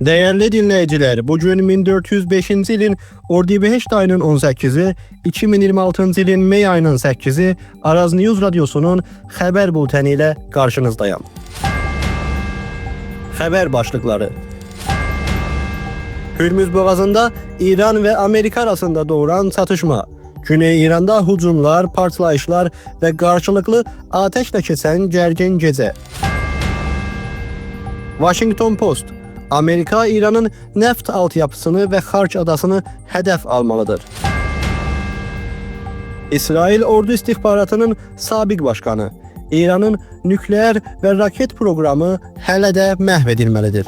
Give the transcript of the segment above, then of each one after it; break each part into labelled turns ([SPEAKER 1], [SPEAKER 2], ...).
[SPEAKER 1] Değerli dinleyiciler, bugün 1405-ci ilin Ordibeheşt ayının 18-i, 2026-cı ilin May ayının 8-i Araz News Radyosu'nun xəbər bültəni ilə qarşınızdayım. Xəbər başlıqları: Hürmüz boğazında İran ve Amerika arasında doğuran çatışma, Güney İran'da hücumlar, partlayışlar ve karşılıklı ateşle keçən gərgin gecə. Washington Post: Amerika İran'ın neft altyapısını ve Xarç adasını hedef almalıdır. İsrail Ordu İstihbaratının sabiq başkanı: İran'ın nükleer ve raket programı hələ də məhv edilməlidir.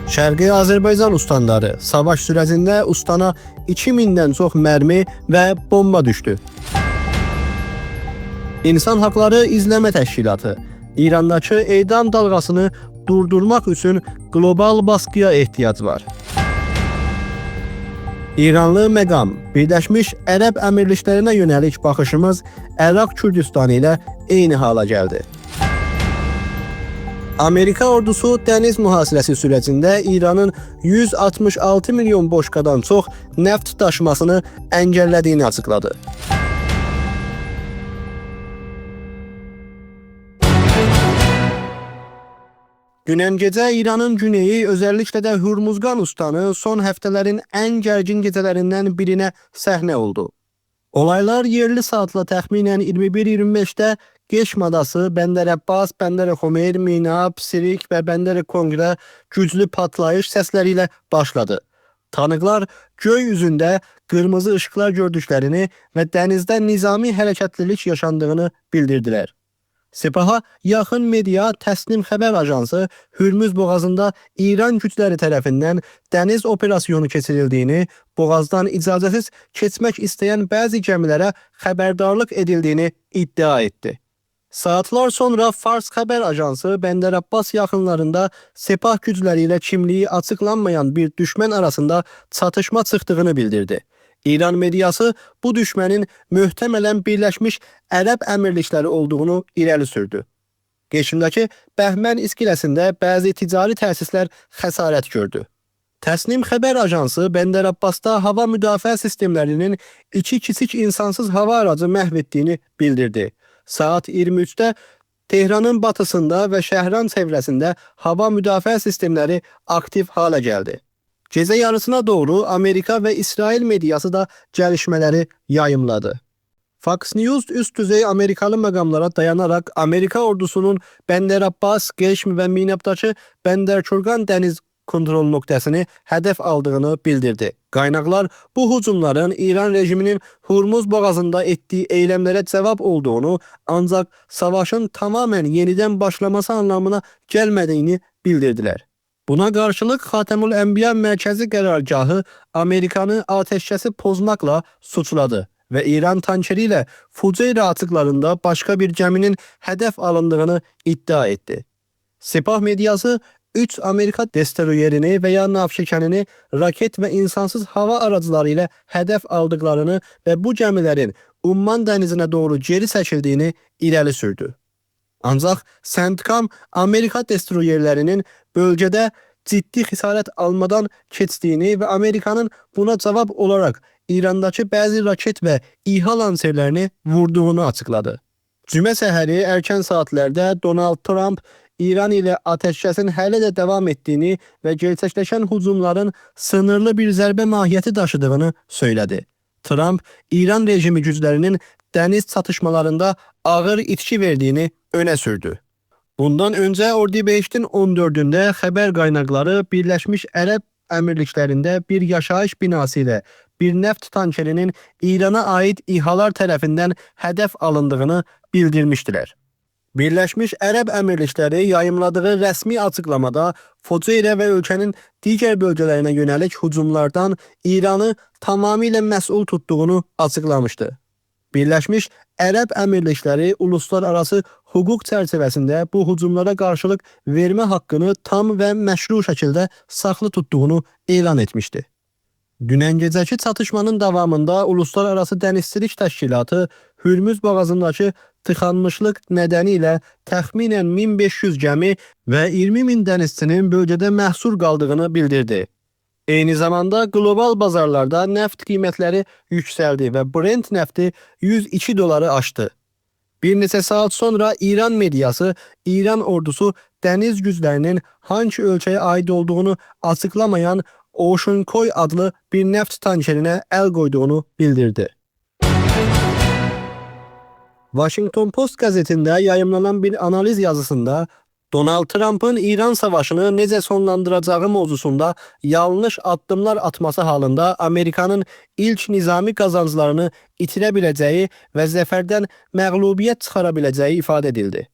[SPEAKER 1] Şərqi Azərbaycan ustanları: savaş sürəsində ustana 2000'den çox mərmi və bomba düşdü. İnsan Hakları İzləmə Təşkilatı: İrandakı edam dalgasını durdurmak için global baskıya ihtiyaç var. İranlı məqam: Birləşmiş Ərəb Əmirliklərinə yönəlik baxışımız Irak Kürdistanı ilə eyni hala gəldi. Amerika ordusu dəniz mühasirəsi sürecində İranın 166 milyon boşqadan çox neft daşımasını əngəllədiyini açıqladı. Dünən gecə İranın güneyi, özellikle de Hürmuzgan ustanı son həftələrin ən gərgin gecələrindən birinə səhnə oldu. Olaylar yerli saatla təxminən 21:25'də Geşm adası, Bəndər Abbas, Bəndər Xomeyr, Minab, Sirik və Bəndər Konqrə güclü patlayış səsləri ilə başladı. Tanıqlar göy üzündə qırmızı ışıqlar gördüklərini və dənizdə nizami hərəkətlilik yaşandığını bildirdilər. Sepaha yaxın media Təsnim xəbər ajansı Hürmüz boğazında İran gücləri tərəfindən dəniz operasyonu keçirildiyini, boğazdan icazəsiz keçmək istəyən bəzi gəmilərə xəbərdarlıq edildiyini iddia etdi. Saatlar sonra Fars xəbər ajansı Bəndər Abbas yaxınlarında Sepah gücləri ilə kimliyi açıqlanmayan bir düşmən arasında çatışma çıxdığını bildirdi. İran mediası bu düşmənin möhtəmələn Birləşmiş Ərəb Əmirlikləri olduğunu irəli sürdü. Geçimdəki Bəhmən iskeləsində bəzi ticari təsislər xəsarət gördü. Təsnim xəbər ajansı Bəndər Abbasda hava müdafiə sistemlərinin 2 kiçik insansız hava aracı məhv etdiyini bildirdi. Saat 23'də Tehranın batısında və Şəhran çevrəsində hava müdafiə sistemləri aktiv hala gəldi. Gecə yarısına doğru Amerika ve İsrail medyası da gəlişmələri yayımladı. Fox News üst düzey Amerikalı məqamlara dayanarak Amerika ordusunun Bəndər Abbas, Geşm ve Minabdakı Bəndər Kurgan dəniz kontrol nöqtəsini hədəf aldığını bildirdi. Qaynaqlar bu hücumların İran rejiminin Hürmüz boğazında etdiyi eylemlere cevap olduğunu, ancak savaşın tamamen yeniden başlaması anlamına gəlmədiyini bildirdilər. Buna karşılık Xatemül Ənbiya mərkəzi qərargahı Amerikanı ateşkəsi pozmakla suçladı ve İran tankeri ile Fuceyra atıklarında başka bir geminin hedef alındığını iddia etti. Sepah medyası 3 Amerika destroyerini veya navşekanini raket ve insansız hava aracıları ile hedef aldıklarını ve bu gemilerin Umman denizine doğru geri çəkildiyini irəli sürdü. Ancaq CENTCOM Amerika destroyerlərinin bölgede ciddi xisarət almadan keçdiyini ve Amerikanın buna cevap olarak İrandakı bəzi raket ve İHA lanserlərini vurduğunu açıkladı. Cümə səhəri erken saatlerde Donald Trump İran ile ateşkəsin hələ də devam ettiğini ve gerçəkləşən hücumların sınırlı bir zərbə mahiyyəti daşıdığını söyledi. Trump, İran rejimi güclərinin dəniz çatışmalarında ağır itki verdiğini öne sürdü. Bundan önce Ordibeheştin 14'ünde xəbər qaynaqları Birləşmiş Ərəb Əmirliklərində bir yaşayış binası ile bir neft tankerinin İran'a ait İHA'lar tərəfindən hədəf alındığını bildirmişdilər. Birləşmiş Ərəb Əmirlikləri yayımladığı rəsmi açıqlamada Fuceyra ve ölkənin digər bölgələrinə yönəlik hücumlardan İran'ı tamamilə məsul tuttuğunu açıqlamışdı. Birləşmiş Ərəb Əmirlikləri uluslararası hüquq çərçivəsində bu hücumlara qarşılıq vermə haqqını tam və məşru şəkildə saxlı tutduğunu elan etmişdi. Dünən gecəki çatışmanın davamında Uluslararası Dənizçilik Təşkilatı Hürmüz boğazındakı tıxanmışlıq nedeniyle təxminən 1500 gəmi və 20 min dənizçinin bölgədə məhsur qaldığını bildirdi. Eyni zamanda global bazarlarda neft qiymətləri yüksəldi və Brent nefti 102 doları aşdı. Bir neçə saat sonra İran mediası İran ordusu dəniz güclərinin hangi ölkəyə aid olduğunu açıqlamayan Ocean Koi adlı bir neft tankerinə əl qoyduğunu bildirdi. Washington Post qəzetində yayımlanan bir analiz yazısında Donald Trump'ın İran savaşını necə sonlandıracağı mövzusunda yanlış addımlar atması halında Amerikanın ilk nizami qazanclarını itirə biləcəyi və zəfərdən məğlubiyyət çıxara biləcəyi ifadə edildi.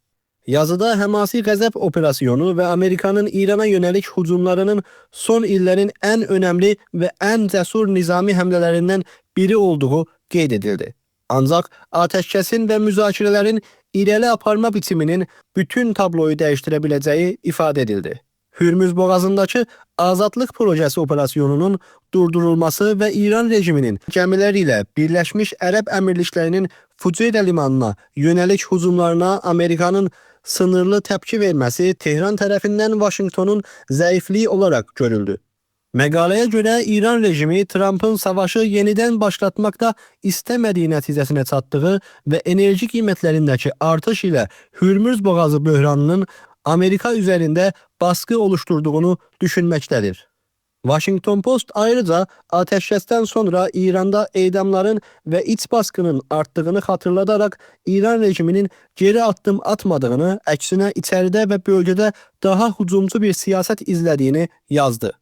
[SPEAKER 1] Yazıda Həmasi qəzəb operasyonu və Amerikanın İrana yönelik hücumlarının son illərin ən önəmli və ən cəsur nizami həmlələrindən biri olduğu qeyd edildi. Ancaq atəşkəsin və müzakirələrin irəli aparma biçiminin bütün tabloyu dəyişdirə biləcəyi ifadə edildi. Hürmüz boğazındakı Azadlıq Projesi operasyonunun durdurulması və İran rejiminin gəmiləri ilə Birləşmiş Ərəb Əmirliklərinin Fuceyra limanına yönelik hücumlarına Amerikanın sınırlı təpki verməsi Tehran tərəfindən Washingtonun zəifliyi olaraq görüldü. Məqaləyə görə İran rejimi Trump'ın savaşı yenidən başlatmakta istəmədiyi nəticəsinə çatdığı və enerji qiymətlərindəki artış ilə Hürmüz boğazı böhranının Amerika üzərində baskı oluşturduğunu düşünməkdədir. Washington Post ayrıca ateşkəsdən sonra İranda edamların və iç baskının artdığını xatırladaraq İran rejiminin geri addım atmadığını, əksinə içəridə və bölgədə daha hücumcu bir siyasət izlədiyini yazdı.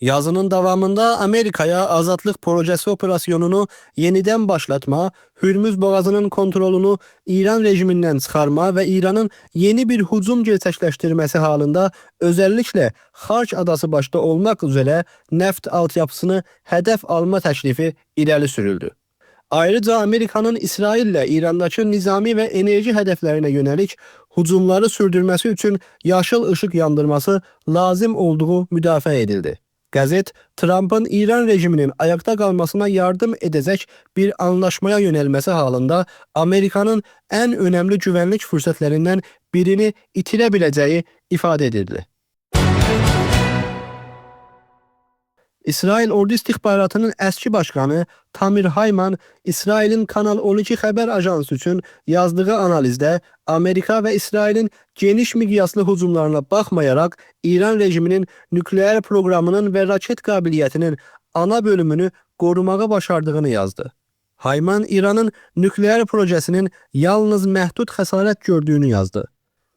[SPEAKER 1] Yazının davamında Amerika'ya Azadlıq Projesi operasyonunu yeniden başlatma, Hürmüz boğazının kontrolünü İran rejiminden çıxarma ve İran'ın yeni bir hücum gerçəkləşdirməsi halında özellikle Xarç adası başta olmak üzere neft altyapısını hedef alma təklifi irəli sürüldü. Ayrıca Amerika'nın İsrail'le İran'daki nizami ve enerji hedeflerine yönelik hücumları sürdürmesi için yaşıl ışık yandırması lazım olduğu müdafaa edildi. Gazet, Trump'ın İran rejiminin ayakta kalmasına yardım edecek bir anlaşmaya yönelmesi halında Amerika'nın en önemli güvenlik fırsatlarından birini itirebileceği ifade edildi. İsrail Ordu İstihbaratının əski başkanı Tamir Hayman, İsrail'in Kanal 12 xəbər ajansı üçün yazdığı analizdə Amerika və İsrail'in geniş miqyaslı hücumlarına baxmayaraq İran rejiminin nükleer programının və raket qabiliyyətinin ana bölümünü qorumağa başardığını yazdı. Hayman, İran'ın nükleer projesinin yalnız məhdud xəsarət gördüyünü yazdı.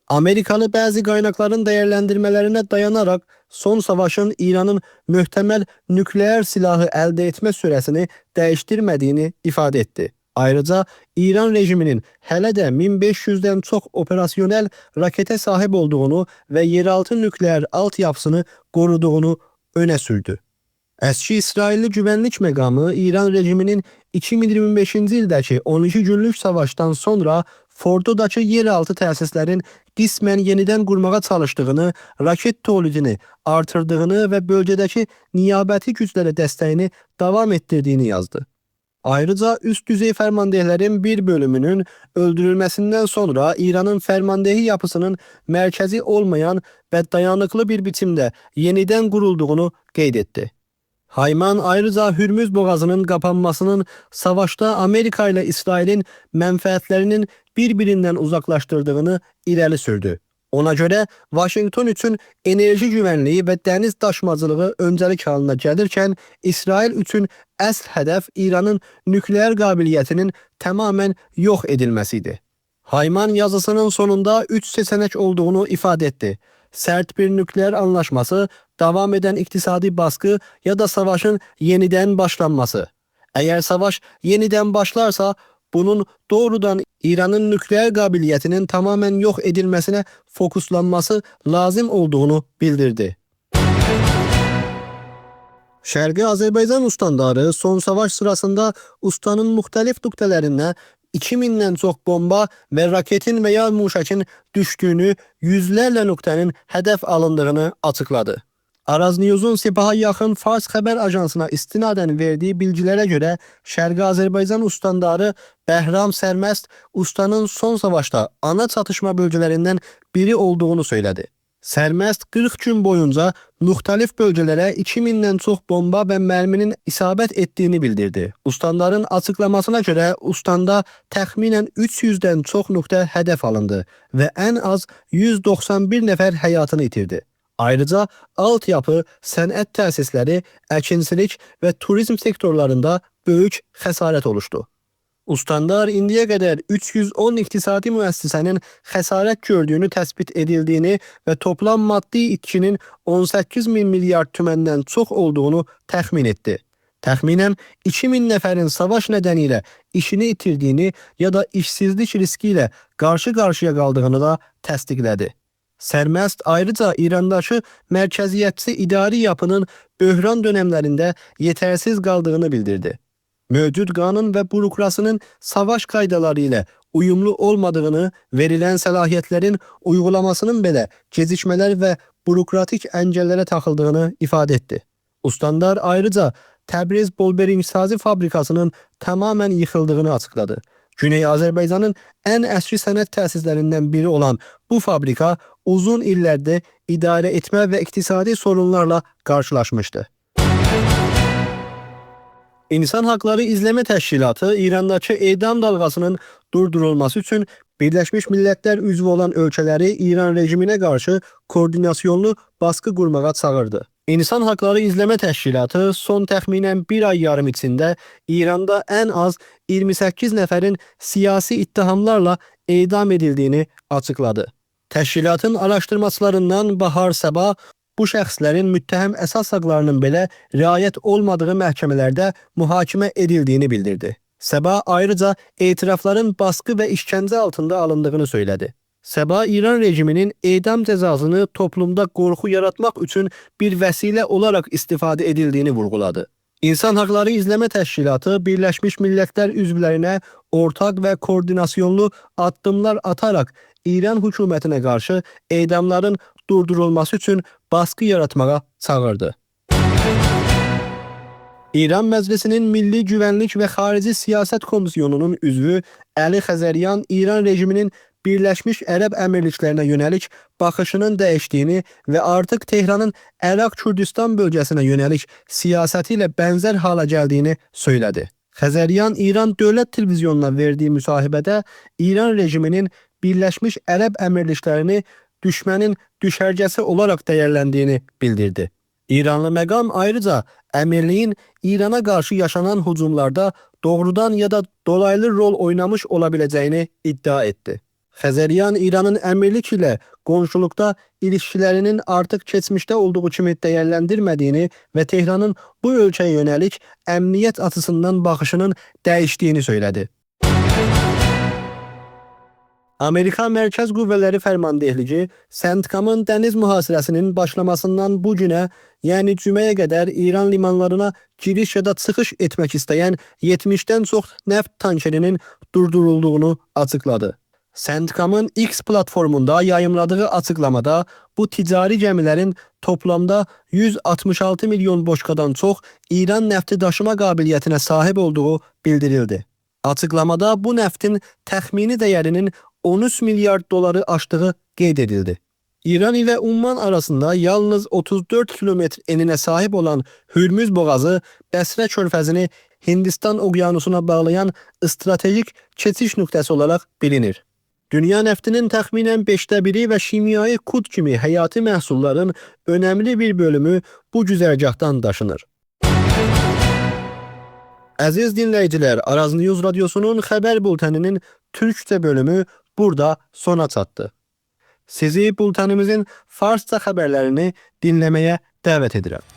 [SPEAKER 1] Amerikalı bazı qaynaqların dəyərləndirmələrine dayanarak son savaşın İran'ın möhtəməl nükleer silahı əldə etmə sürəsini dəyişdirmədiyini ifade etti. Ayrıca İran rejiminin hələ də 1500'dən çox operasyonel rakete sahip olduğunu və yeraltı nükleer altyapısını qoruduğunu öne sürdü. Əski İsrailli güvenlik məqamı İran rejiminin 2025-ci ildəki 12 günlük savaştan sonra Fordo'dakı yeraltı təsislərin qismən yenidən qurmağa çalışdığını, raket tolidini artırdığını və bölgədəki niyabəti güclərə dəstəyini davam ettirdiyini yazdı. Ayrıca üst düzey fərmandehlərin bir bölümünün öldürülməsindən sonra İran'ın fərmandehi yapısının mərkəzi olmayan və dayanıklı bir biçimdə yenidən qurulduğunu qeyd etdi. Hayman ayrıca Hürmüz boğazının kapanmasının savaşta Amerika ile İsrail'in mənfəətlərinin birbirinden uzaklaştırdığını irəli sürdü. Ona göre Washington üçün enerji güvenliği ve deniz daşımacılığı öncəlik halına gəlirkən, İsrail üçün əsl hədəf İran'ın nükleer qabiliyyətinin tamamen yox edilməsidir. Hayman yazısının sonunda 3 seçenek olduğunu ifade etti. Sert bir nükleer anlaşması, devam eden iktisadi baskı ya da savaşın yeniden başlanması. Eğer savaş yeniden başlarsa bunun doğrudan İran'ın nükleer qabiliyyətinin tamamen yok edilmesine fokuslanması lazım olduğunu bildirdi. Şərqi Azərbaycan ustandarı son savaş sırasında ustanın müxtəlif nöqtələrində 2000'den çok bomba ve raketin veya muşakin düştüğünü, yüzlerle noktanın hedef alındığını açıkladı. Araz News'un Sepaha yaxın Fars xəbər ajansına istinadən verdiyi bilgilərə görə Şərqi Azərbaycan ustandarı Bəhram Sərməst ustanın son savaşda ana çatışma bölgələrindən biri olduğunu söylədi. Sərməst 40 gün boyunca müxtəlif bölgələrə 2000-dən çox bomba və mərminin isabət etdiyini bildirdi. Ustandarın açıqlamasına görə ustandə təxminən 300-dən çox nöqtə hədəf alındı və ən az 191 nəfər həyatını itirdi. Ayrıca altyapı, sənət təsisləri, əkinçilik və turizm sektorlarında böyük xəsarət oluşdu. Ustandar indiyə qədər 310 iqtisadi müəssisənin xəsarət gördüyünü təsbit edildiyini və toplam maddi itkinin 18 min milyard tüməndən çox olduğunu təxmin etdi. Təxminən 2000 nəfərin savaş nədənilə işini itirdiyini ya da işsizlik riski ilə qarşı-qarşıya qaldığını da təsdiqlədi. Sərməst ayrıca İrandakı mərkəziyyətçi idari yapının böhran dönəmlərində yetərsiz qaldığını bildirdi. Mövcud qanun və bürokrasinin savaş qaydaları ilə uyumlu olmadığını, verilən səlahiyyətlərin uygulamasının belə gecikmələr və bürokratik əngəllərə taxıldığını ifadə etdi. Ustandar ayrıca Təbriz Bolberinqsazi fabrikasının tamamən yıxıldığını açıqladı. Güney Azərbaycanın ən əsri sənət təsislərindən biri olan bu fabrika uzun illərdir idarə etmə və iqtisadi sorunlarla qarşılaşmışdı. İnsan Haqları İzləmə Təşkilatı İrandakı edam dalğasının durdurulması üçün Birləşmiş Millətlər üzvü olan ölkələri İran rejiminə qarşı koordinasyonlu baskı qurmağa çağırdı. İnsan Haqları İzləmə Təşkilatı son təxminən bir ay yarım içində İranda ən az 28 nəfərin siyasi ittihamlarla edam edildiyini açıqladı. Təşkilatın araşdırmaçılarından Bahar Səba bu şəxslərin müttəhəm əsas haqlarının belə riayət olmadığı məhkəmələrdə mühakimə edildiyini bildirdi. Səba ayrıca etirafların baskı və işgəncə altında alındığını söylədi. Səba İran rejiminin edam cəzasını toplumda qorxu yaratmaq üçün bir vəsilə olaraq istifadə edildiyini vurğuladı. İnsan Haqları İzləmə Təşkilatı Birləşmiş Millətlər üzvlərinə ortaq və koordinasyonlu addımlar ataraq İran hökumətinə qarşı edamların durdurulması üçün baskı yaratmağa çağırdı. İran Məclisinin Milli Güvənlik və Xarici Siyasət Komisyonunun üzvü Əli Xəzəryan İran rejiminin Birləşmiş Ərəb Əmirliklərinə yönəlik baxışının dəyişdiyini və artıq Tehranın Əraq-Kürdistan bölgəsinə yönəlik siyasəti ilə bənzər hala gəldiyini söylədi. Xəzəryan İran Dövlət Televizyonuna verdiyi müsahibədə İran rejiminin Birləşmiş Ərəb Əmirliklərini düşmənin düşərgəsi olaraq dəyərləndiyini bildirdi. İranlı məqam ayrıca əmirliyin İrana qarşı yaşanan hücumlarda doğrudan ya da dolaylı rol oynamış ola biləcəyini iddia etdi. Xəzəryan İranın əmirlik ilə qonşuluqda ilişkilərinin artıq keçmişdə olduğu kimi dəyərləndirmədiyini və Tehranın bu ölkəyə yönəlik əmniyyət açısından baxışının dəyişdiyini söylədi. Amerika Mərkəz Qüvvələri Fərmandehligi CENTCOM-ın dəniz mühasirəsinin başlamasından bu günə, yəni cüməyə qədər İran limanlarına giriş ya da çıxış etmək istəyən 70-dən çox neft tankerinin durdurulduğunu açıqladı. CENTCOM-ın X platformunda yayımladığı açıqlamada bu ticari gəmilərin toplamda 166 milyon boşqadan çox İran nəfti daşıma qabiliyyətinə sahib olduğu bildirildi. Açıqlamada bu nəftin təxmini dəyərinin 13 milyard doları aşdığı qeyd edildi. İran ilə Umman arasında yalnız 34 kilometr eninə sahib olan Hürmüz boğazı Bəsrə körfəzini Hindistan okyanusuna bağlayan stratejik keçiş nöqtəsi olaraq bilinir. Dünya nəftinin təxminən 1/5 və şimyai kut kimi həyati məhsulların önəmli bir bölümü bu güzərgahdan daşınır. Əziz dinləyicilər, Araz News Radyosunun xəbər bültəninin Türkçə bölümü burada sona çatdı. Sizi bültənimizin Farsça xəbərlərini dinləməyə dəvət edirəm.